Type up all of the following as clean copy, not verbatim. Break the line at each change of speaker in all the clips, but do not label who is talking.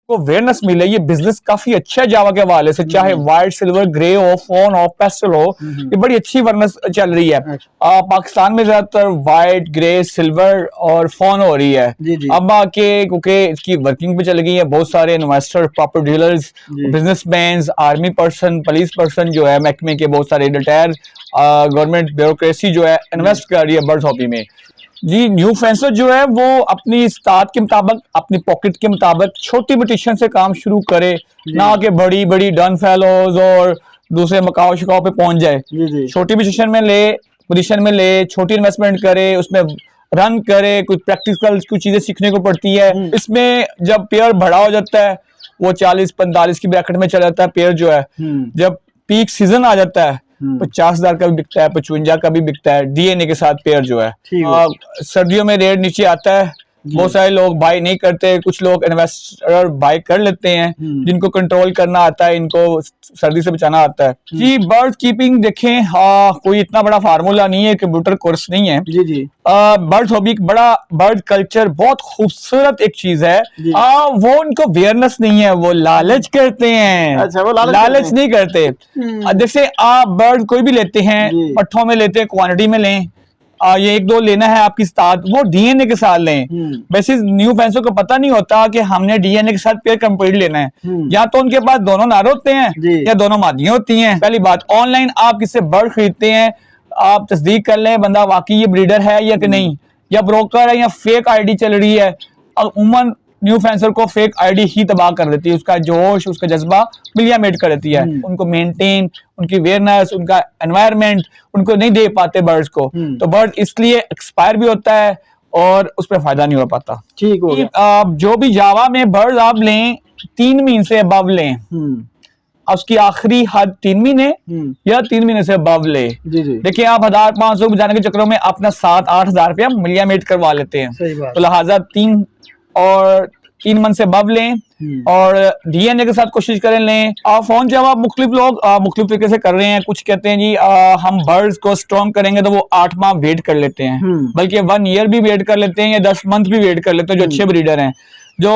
को अवेयरनेस मिले। ये बिजनेस काफी अच्छा है जावा के हवाले से, चाहे व्हाइट, सिल्वर, ग्रे हो, फोन हो, पेस्टल हो, ये बड़ी अच्छी अवेयरनेस चल रही है। पाकिस्तान में ज्यादातर व्हाइट, ग्रे, सिल्वर और फोन हो रही है। अब आके क्योंकि इसकी वर्किंग पे चल गई है, बहुत सारे investor, property dealers, businessman, army person, police person जो है, महकमे के बहुत सारे रिटायर, गवर्नमेंट ब्यूरोक्रेसी जो है इन्वेस्ट कर रही है बर्ड्स हॉबी में। जी, न्यू फेंसर जो है वो अपनी इस्तात के मुताबिक, अपनी पॉकेट के मुताबिक छोटी ब्यूटिशियन से काम शुरू करे, ना कि बड़ी बड़ी डन फेलोज और दूसरे मकाओ शिकाओ पे पहुंच जाए। छोटी पोजीशन में ले, छोटी इन्वेस्टमेंट करे, उसमें रन करे, कुछ प्रैक्टिकल कुछ चीजें सीखने को पड़ती है। इसमें जब पेयर बड़ा हो जाता है, वो 40-45 की ब्रैकेट में चला जाता है पेयर जो है, जब पीक सीजन आ जाता है 50,000 का भी बिकता है, 55 का भी बिकता है डीएनए के साथ पेयर जो है। सर्दियों में रेट नीचे आता है, बहुत सारे लोग बाय नहीं करते, कुछ लोग इन्वेस्टर बाय कर लेते हैं, जिनको कंट्रोल करना आता है, इनको सर्दी से बचाना आता है। जी, बर्ड कीपिंग देखें, कोई इतना बड़ा फार्मूला नहीं है, कंप्यूटर कोर्स नहीं है। बर्ड हॉबी बड़ा, बर्ड कल्चर बहुत खूबसूरत एक चीज है। वो उनको अवेयरनेस नहीं है, वो लालच करते हैं। अच्छा, वो लालच नहीं करते। जैसे आप बर्ड कोई भी लेते हैं, पट्ठों में लेते हैं, क्वांटिटी में लें, ये 1-2 लेना है आपकी साथ, वो डीएनए के साथ लें। वैसे न्यू फैंसों को पता नहीं होता कि हमने डीएनए के साथ पेयर कंप्लीट लेना है। या तो उनके पास दोनों नार होते हैं या दोनों मादियां होती हैं। पहली बात, ऑनलाइन आप किससे बर्ड खरीदते हैं, आप तस्दीक कर लें बंदा वाकई ये ब्रीडर है या कि नहीं, या ब्रोकर है या फेक आईडी चल रही है। उमूमन न्यू फेंसर को फेक आईडी ही तबाह कर देती है, उसका जोश, उसका जज्बा मिलिया मेट कर देती है। उनको मेंटेन, उनकी अवेयरनेस, उनका एनवायरनमेंट उनको नहीं दे पाते बर्ड्स को, तो बर्ड इसलिए एक्सपायर भी होता है और उस पर फायदा नहीं हो पाता। ठीक हो गया। जो भी जावा में बर्ड आप लें, 3 महीने से अबव लें, उसकी आखिरी हद 3 महीने या 3 महीने से अबव ले। देखिए, आप 1500 बचाने के चक्करों में अपना 7-8 हजार रुपया मिलिया मेट करवा लेते हैं, तो लिहाजा 3 मंथ से अबव लें और डीएनए के साथ कोशिश करें लें। फोन जब आप मुख्तलिफ लोग मुख्तलिफ तरीके से कर रहे हैं, कुछ कहते हैं जी हम बर्ड्स को स्ट्रॉन्ग करेंगे तो वो 8 माह वेट कर लेते हैं, बल्कि 1 ईयर भी वेट कर लेते हैं या 10 मंथ भी वेट कर लेते हैं। जो अच्छे ब्रीडर हैं, जो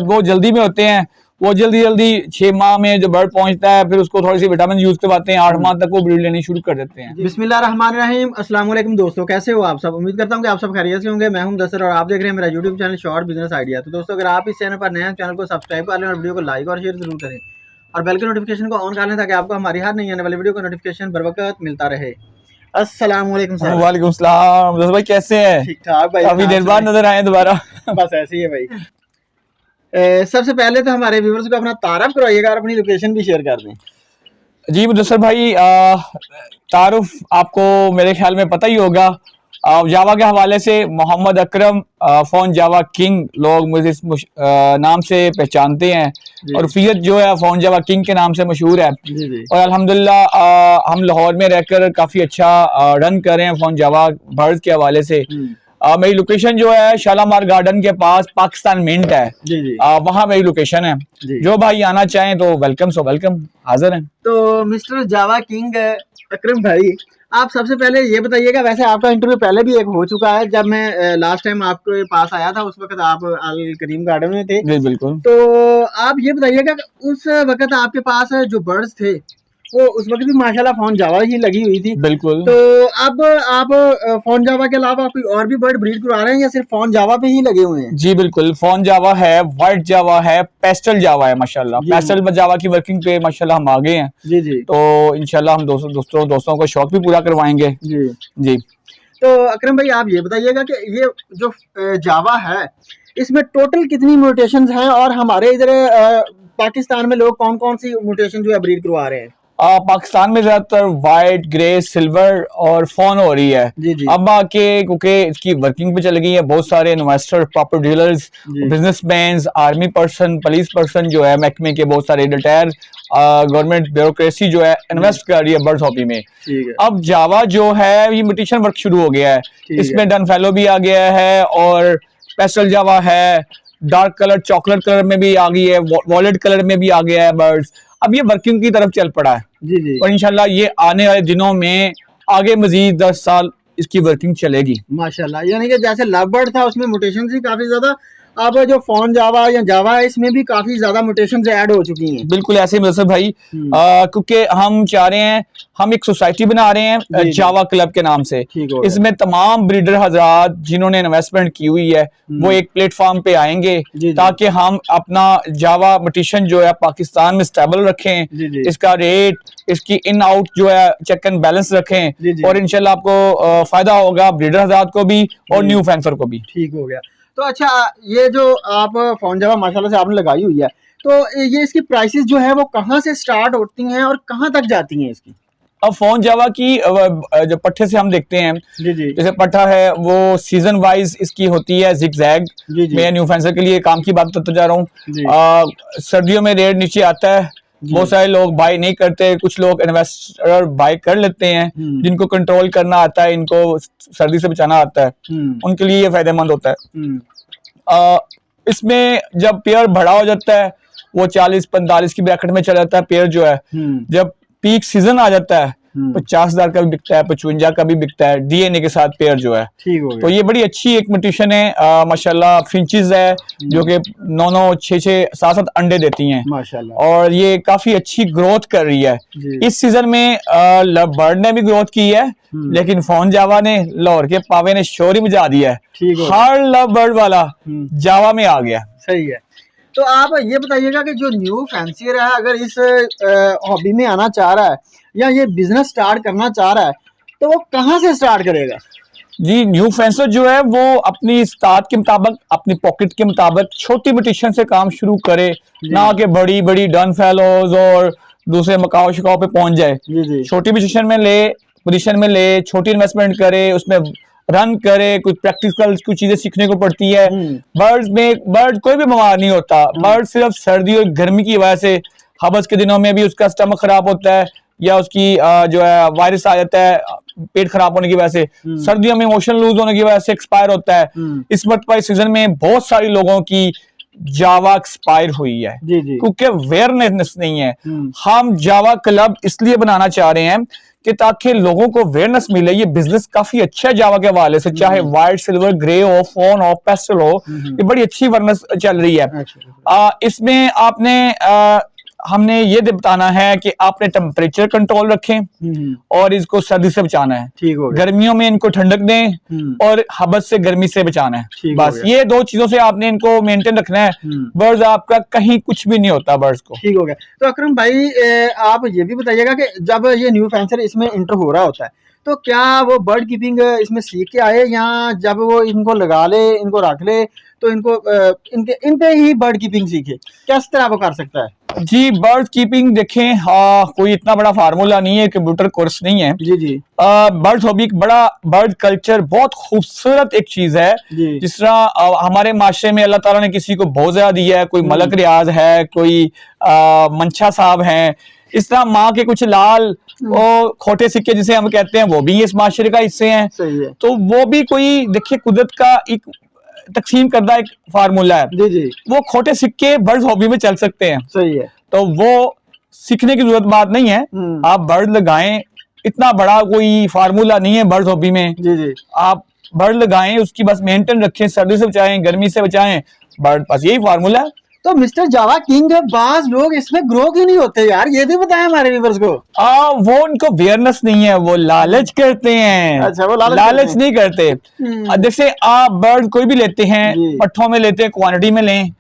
वो जल्दी में होते हैं, वो जल्दी 6 माह में जो बर्ड पहुंचता है, फिर उसको थोड़ी सी विटामिन यूज करवाते हैं, 8 माह तक वो ब्रीड लेनी शुरू कर देते हैं।
बिस्मिल्लाहिर्रहमानिर्रहीम। अस्सलाम वालेकुम दोस्तों, कैसे हो आप सब? उम्मीद करता हूं कि आप सब खैरियत से होंगे। मैं हूं मुदस्सिर और आप देख रहे हैं मेरा YouTube channel short business idea. तो दोस्तों, अगर आप इस चैनल पर नए हैं, चैनल को सब्सक्राइब कर लें और वीडियो को लाइक और शेयर जरूर करें और बेल के नोटिफिकेशन को ऑन कर लें, ताकि आपको हमारी हर नई आने वाली वीडियो का नोटिफिकेशन बर वक्त मिलता रहे। अस्सलाम वालेकुम सर।
वालेकुम सलाम। भाई कैसे हैं?
ठीक ठाक भाई,
काफी देर बाद नजर आए दोबारा।
बस ऐसे ही है भाई। सबसे पहले तो हमारे व्यूअर्स को अपना तारुफ करवाइएगा और अपनी लोकेशन भी शेयर कर दें।
जी मुदस्सिर भाई, तारुफ आपको मेरे ख्याल में पता ही होगा। जावा के हवाले से मोहम्मद अकरम, फोन जावा किंग, लोग मुझे इस नाम से पहचानते हैं और फियत जो है फोन जावा किंग के नाम से मशहूर है। और अल्हम्दुलिल्लाह हम लाहौर में रहकर काफी अच्छा रन कर रहे हैं फोन जावा बर्ड्स के हवाले से। मेरी लोकेशन जो है शालामार गार्डन के पास पाकिस्तान मिंट है, वहाँ मेरी लोकेशन है। जो भाई आना चाहें तो वेलकम, सो वेलकम, हाजिर हैं।
तो मिस्टर जावा किंग अकरम भाई, आप सबसे पहले ये बताइएगा, वैसे आपका इंटरव्यू पहले भी एक हो चुका है, जब मैं लास्ट टाइम आपके पास आया था, उस वक्त आप अल करीम गार्डन में थे।
जी बिल्कुल।
तो आप ये बताइएगा, उस वक्त आपके पास जो बर्ड्स थे वो उस वक्त भी माशाल्लाह फोन जावा ही लगी हुई थी।
बिल्कुल।
तो अब आप फोन जावा के अलावा कोई और भी बर्ड ब्रीड करवा रहे हैं या सिर्फ फोन जावा पे ही लगे हुए हैं?
जी बिल्कुल, फोन जावा है, व्हाइट जावा है, पेस्टल जावा है। माशाल्लाह पेस्टल जावा की वर्किंग पे माशाल्लाह हम आगे हैं।
जी।
तो इंशाल्लाह हम दोस्तों को शौक भी पूरा करवाएंगे। जी।
तो अकरम भाई, आप ये बताइएगा कि ये जो जावा है, इसमें टोटल कितनी म्यूटेशंस हैं और हमारे इधर पाकिस्तान में लोग कौन कौन सी म्यूटेशन जो है ब्रीड करवा रहे हैं?
पाकिस्तान में ज्यादातर व्हाइट, ग्रे, सिल्वर और फोन हो रही है। अब आके क्योंकि इसकी वर्किंग पे चल गई है, बहुत सारे investor, property dealers, businessman, army person, police person जो है, महकमे के बहुत सारे रिटायर, गवर्नमेंट ब्यूरोक्रेसी जो है इन्वेस्ट कर रही है बर्ड्स हॉबी में। अब जावा जो है ये म्यूटेशन वर्क शुरू हो गया है, इसमें डन फेलो भी आ गया है और पेस्टल जावा है, डार्क कलर चॉकलेट कलर में भी आ गई है, वॉलेट कलर में भी आ गया है बर्ड्स। अब ये वर्किंग की तरफ चल पड़ा है और इंशाल्लाह ये आने वाले दिनों में आगे मजीद 10 साल इसकी वर्किंग चलेगी।
माशाल्लाह, यानी कि जैसे लव बर्ड था उसमें म्यूटेशन ही काफी ज्यादा अब जो फोन जावा या जावा है इसमें भी काफी ज्यादा म्यूटेशंस ऐड हो चुकी हैं।
बिल्कुल ऐसे ही मुदस्सिर भाई, क्योंकि हम चाह रहे हैं, हम एक सोसाइटी बना रहे हैं जावा क्लब के नाम से। इसमें तमाम ब्रीडर हजरात जिन्होंने इन्वेस्टमेंट की हुई है वो एक प्लेटफॉर्म पे आएंगे ताकि हम अपना जावा म्यूटेशन जो है पाकिस्तान में स्टेबल रखें, इसका रेट, इसकी इन आउट जो है चेक एंड बैलेंस रखें और इंशाल्लाह आपको फायदा होगा ब्रीडर हजरात को भी और न्यू फैंसर को भी।
ठीक हो गया। तो अच्छा, ये जो आप फोन जावा माशाल्लाह से आपने लगाई हुई है, तो ये इसकी प्राइसेस जो है वो कहाँ से स्टार्ट होती हैं और कहाँ तक जाती हैं इसकी?
अब फोन जावा की जो पट्टे से हम देखते हैं, जैसे पट्टा है वो सीजन वाइज इसकी होती है जिगजैग। मैं न्यू फैंसर के लिए काम की बात करता जा रहा हूँ। सर्दियों में रेट नीचे आता है, बहुत सारे लोग बाय नहीं करते, कुछ लोग इन्वेस्टर बाय कर लेते हैं, जिनको कंट्रोल करना आता है, इनको सर्दी से बचाना आता है, उनके लिए ये फायदेमंद होता है। इसमें जब पेयर बड़ा हो जाता है वो 40-45 की ब्रैकेट में चला जाता है पेयर जो है। जब पीक सीजन आ जाता है 50,000 का भी बिकता है, 55 का भी बिकता है डीएनए के साथ पेयर जो है। ठीक हो गया। तो ये बड़ी अच्छी एक म्यूटेशन है माशाल्लाह। फिंचेस है जो कि 9-9, 6-6, 7-7 अंडे देती हैं माशाल्लाह, और ये काफी अच्छी ग्रोथ कर रही है। इस सीजन में लव बर्ड ने भी ग्रोथ की है, लेकिन फोन जावा ने, लाहौर के पावे ने शोर ही मचा दिया है। हर लव बर्ड वाला जावा में आ गया।
सही है। तो आप ये बताइएगा कि जो न्यू फैंसियर है अगर इस हॉबी में आना चाह रहा है या ये बिजनेस स्टार्ट करना चाह रहा है तो वो कहाँ से स्टार्ट करेगा?
जी, न्यू फैंसर जो है वो अपनी इस्तात के मुताबिक, अपनी पॉकेट के मुताबिक छोटी म्यूटेशन से काम शुरू करे, ना कि बड़ी बड़ी डन फेलोज और दूसरे मकाओ शिकाओ पे पहुंच जाए। छोटी म्यूटेशन में ले, पोजीशन में ले, छोटी इन्वेस्टमेंट करे, उसमें रन करे, कुछ प्रैक्टिकल कुछ चीजें सीखने को पड़ती है। बर्ड कोई भी बीमार नहीं होता, बर्ड सिर्फ सर्दी और गर्मी की वजह से, हबस के दिनों में भी उसका स्टमक खराब होता है या उसकी जो है वायरस आ जाता है पेट खराब होने की वजह से, सर्दियों में इमोशन लूज होने की वजह से एक्सपायर होता है। इस वक्त पर सीजन में बहुत सारे लोगों की जावा एक्सपायर हुई है क्योंकि अवेयरनेस नहीं है। हम जावा क्लब इसलिए बनाना चाह रहे हैं कि ताकि लोगों को अवेयरनेस मिले। ये बिजनेस काफी अच्छा है जावा के हवाले से, चाहे व्हाइट, सिल्वर, ग्रे हो, फोन हो, पेस्टल हो, ये बड़ी अच्छी वर्नेस चल रही है। इसमें आपने हमने ये बताना है कि आपने टेम्परेचर कंट्रोल रखें और इसको सर्दी से बचाना है। ठीक हो, गर्मियों में इनको ठंडक दें और हबस से, गर्मी से बचाना है। बस ये दो चीजों से आपने इनको मेंटेन रखना है। बर्ड्स आपका कहीं कुछ भी नहीं होता बर्ड्स को। ठीक हो गया।
तो अकरम भाई आप ये भी बताइएगा कि जब ये न्यू फैंसर इसमें इंटर हो रहा होता है तो क्या वो बर्ड कीपिंग इसमें सीख के आए या जब वो इनको लगा ले, इनको रख ले तो इन पे ही बर्ड कीपिंग सीखे? किस तरह वो कर सकता है?
जी, बर्ड कीपिंग देखें, कोई इतना बड़ा फार्मूला नहीं है, कंप्यूटर कोर्स नहीं है। बर्ड हॉबी, बड़ा बर्ड कल्चर बहुत खूबसूरत एक चीज है। जिस तरह हमारे माशरे में अल्लाह ताला ने किसी को बहुत ज्यादा दिया है, कोई मलक रियाज है, कोई मंशा साहब है, इस तरह माँ के कुछ लाल और खोटे सिक्के जिसे हम कहते हैं वो भी इस माशरे का हिस्से हैं। तो वो भी कोई देखिए कुदरत का एक तकसीम करदा एक फार्मूला है। वो खोटे सिक्के बर्ड हॉबी में चल सकते हैं। सही है। तो वो सीखने की जरूरत बात नहीं है, आप बर्ड लगाएं, इतना बड़ा कोई फार्मूला नहीं है बर्ड हॉबी में। आप बर्ड लगाएं, उसकी बस मेंटेन रखें, सर्दी से बचाएं, गर्मी से बचाएं, बर्ड, बस यही फार्मूला है।
तो मिस्टर जावा किंग, बाज लोग इसमें ग्रो क्यों नहीं होते यार, ये भी बताएं हमारे व्यूअर्स को।
वो उनको अवेयरनेस नहीं है, वो लालच करते हैं। अच्छा, वो लालच नहीं करते। जैसे आप बर्ड कोई भी लेते हैं, पट्ठों में लेते हैं, क्वांटिटी में लें,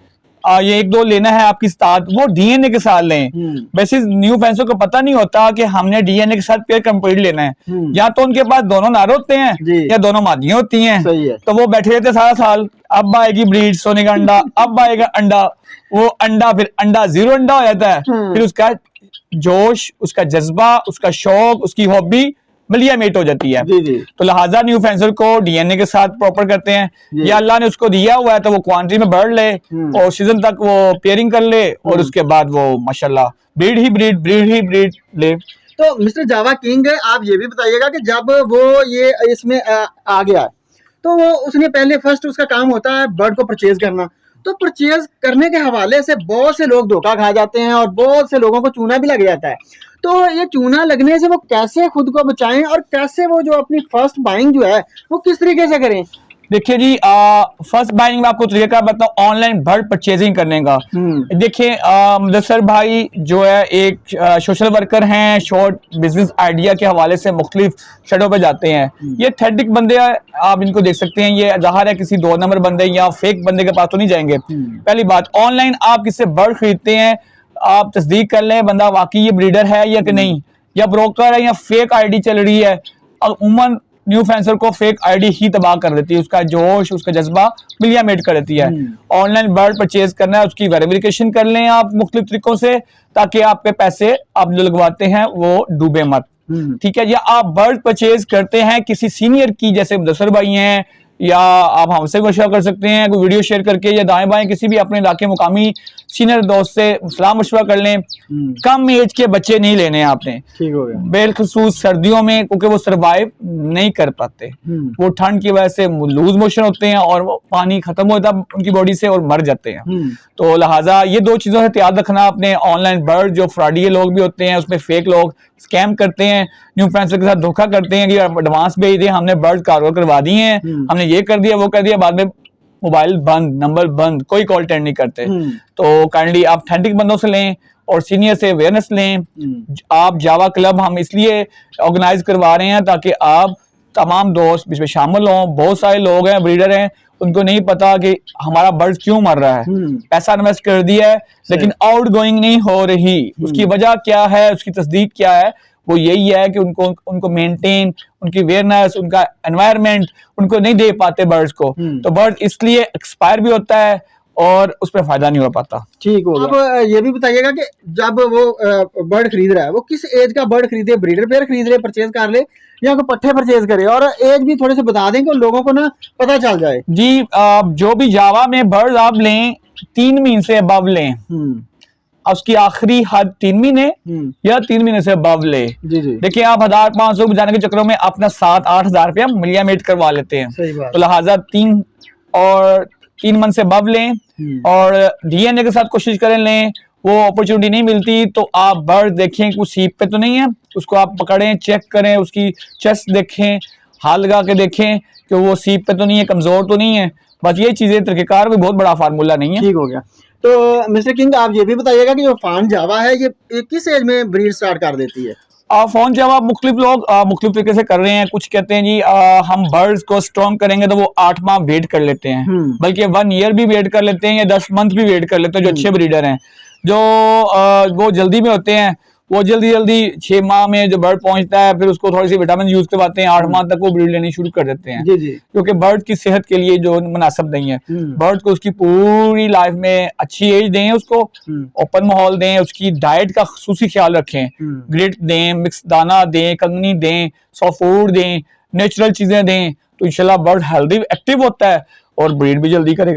ये 1-2 लेना है आपकी साथ, वो डीएनए के साथ लें। वैसे न्यू फैंसर को पता नहीं होता कि हमने डीएनए के साथ पेयर कंप्लीट लेना है। या तो उनके पास दोनों नारे होते हैं या दोनों मादियां होती हैं, तो वो बैठे रहते सारा साल, अब आएगी ब्रीड, सोने का अंडा, अब आएगा अंडा, वो अंडा, फिर अंडा 0 अंडा हो जाता है। फिर उसका जोश, उसका जज्बा, उसका शौक, उसकी हॉबी मिलिया मेट हो जाती है। तो लिहाजा न्यू फैंसर को डीएनए के साथ प्रॉपर करते हैं, या अल्लाह ने उसको दिया हुआ है तो वो क्वांटिटी में बढ़ ले और सीजन तक वो पेयरिंग कर ले और उसके बाद वो माशाल्लाह ब्रीड ही ब्रीड ले।
तो मिस्टर जावा किंग, आप ये भी बताइएगा कि जब वो ये इसमें आ गया तो वो उसने पहले फर्स्ट उसका काम होता है बर्ड को परचेज करना। तो परचेज करने के हवाले से बहुत से लोग धोखा खा जाते हैं और बहुत से लोगों को चूना भी लग जाता है। तो ये चूना लगने से वो कैसे खुद को बचाएं और कैसे वो जो अपनी फर्स्ट बाइंग जो है वो किस तरीके से करें?
देखिए जी, फर्स्ट बाइंग में आपको तरीका बताऊं ऑनलाइन बर्ड परचेजिंग करने का। देखिए मुदस्सर भाई जो है एक सोशल वर्कर हैं, शॉर्ट बिजनेस आइडिया के हवाले से मुख्तलिफ शहरों पे जाते हैं। ये एथेंटिक बंदे हैं, आप इनको देख सकते हैं। ये ज़ाहिर है किसी 2 नंबर बंदे या फेक बंदे के पास तो नहीं जाएंगे। पहली बात, ऑनलाइन आप किससे बर्ड खरीदते हैं, आप तस्दीक कर लें बंदा वाकई ये ब्रीडर है या कि नहीं, या ब्रोकर है या फेक आईडी चल रही है। उमूमन न्यू फेंसर को फेक आईडी ही तबाह कर देती है, उसका जोश, उसका जज्बा मिलिया मेट कर देती है। ऑनलाइन बर्ड परचेज करना है, उसकी वेरिफिकेशन कर लें आप मुख्तलिफ तरीकों से, ताकि आपके पैसे आप जो लगवाते हैं वो डूबे मत। ठीक है, या आप बर्ड परचेज करते हैं किसी सीनियर की, जैसे मुदस्सर भाई हैं, या आप हमसे मशवरा कर सकते हैं कोई वीडियो शेयर करके, या दाएं बाएं किसी भी अपने इलाके मुकामी सीनियर दोस्त से सलाह मशवरा कर लें। कम एज के बच्चे नहीं लेने आपने,
ठीक हो गया,
बेखसूस सर्दियों में, क्योंकि वो सरवाइव नहीं कर पाते। वो ठंड की वजह से लूज मोशन होते हैं और वो पानी खत्म होता है उनकी बॉडी से और मर जाते हैं। तो लिहाजा ये 2 चीजों से याद रखना आपने। ऑनलाइन बर्ड जो फ्रॉडी लोग भी होते हैं, उसमें फेक लोग स्कैम करते हैं, न्यू फ्रेंसर के साथ धोखा करते हैं कि एडवांस भेज दिए, हमने बर्ड कारोबार करवा दिए हैं, हमने ये कर दिया वो कर दिया, बाद में मोबाइल बंद, नंबर बंद, कोई कॉल अटेंड नहीं करते। तो काइंडली आप ऑथेंटिक बंदों से लें और सीनियर से अवेयरनेस लें। आप जावा क्लब हम इसलिए ऑर्गेनाइज करवा रहे हैं ताकि आप तमाम दोस्त इसमें शामिल हों। बहुत सारे लोग हैं, ब्रीडर हैं, उनको नहीं पता कि हमारा बर्ड क्यों मर रहा है। पैसा इन्वेस्ट कर दिया है लेकिन आउट गोइंग नहीं हो रही, उसकी वजह क्या है, उसकी तस्दीक क्या है, वो यही है कि उनको मेंटेन, उनकी अवेयरनेस, उनका एनवायरनमेंट उनको नहीं दे पाते बर्ड्स को। तो बर्ड इसलिए एक्सपायर भी होता है और उस पर फायदा नहीं हो पाता।
ठीक होगा। अब ये भी बताइएगा कि जब वो बर्ड खरीद रहा है, वो किस एज का बर्ड खरीदे, ब्रीडर पेयर खरीद ले, परचेज कर ले, या कोई पट्टे परचेज करे, और एज भी थोड़े से बता दें कि लोगों को ना पता चल जाए।
जी, जो भी जावा में बर्ड आप लें 3 महीने से अबव लें, उसकी आखिरी हद 3 महीने या 3 महीने से अबव ले। देखिए आप 1500 बचाने के चक्करों में अपना 7-8 हजार रुपया मिलिया मेट करवा लेते हैं। तो लिहाजा 3 मंथ से अबव लें और डीएनए के साथ कोशिश करें लें। वो अपॉर्चुनिटी नहीं मिलती तो आप बर्ड देखें कुछ सीप पे तो नहीं है, उसको आप पकड़ें, चेक करें, उसकी चेस्ट देखें, हाथ लगा के देखें कि वो सीप पे तो नहीं है, कमजोर तो नहीं है। बस ये चीजें तरीकेकार कोई बहुत बड़ा फार्मूला नहीं है।
ठीक हो गया। तो मिस्टर किंग आप ये भी बताइएगा कि जो फान जावा है ये किस एज में ब्रीड स्टार्ट कर देती है?
फोन जावा मुख्तलिफ लोग मुख्तलिफ तरीके से कर रहे हैं। कुछ कहते हैं जी हम बर्ड्स को स्ट्रॉन्ग करेंगे तो वो 8 माह वेट कर लेते हैं, बल्कि 1 ईयर भी वेट कर लेते हैं या 10 मंथ भी वेट कर लेते हैं। जो अच्छे ब्रीडर हैं, जो वो जल्दी में होते हैं, वो जल्दी 6 माह में जो बर्ड पहुंचता है फिर उसको थोड़ी सी विटामिन यूज करवाते हैं, 8 माह तक वो ब्रीड लेनी शुरू कर देते हैं। क्योंकि बर्ड की सेहत के लिए जो मुनासिब नहीं है। बर्ड को उसकी पूरी लाइफ में अच्छी एज दें, उसको ओपन माहौल दें, उसकी डाइट का खुसूसी ख्याल रखें, ग्रिट दें, मिक्स दाना दें, कंगनी दें, सॉफ्ट फूड दें, नेचुरल चीजें दें, तो इंशाल्लाह बर्ड हेल्दी एक्टिव होता है और ब्रीड भी जल्दी करेगा।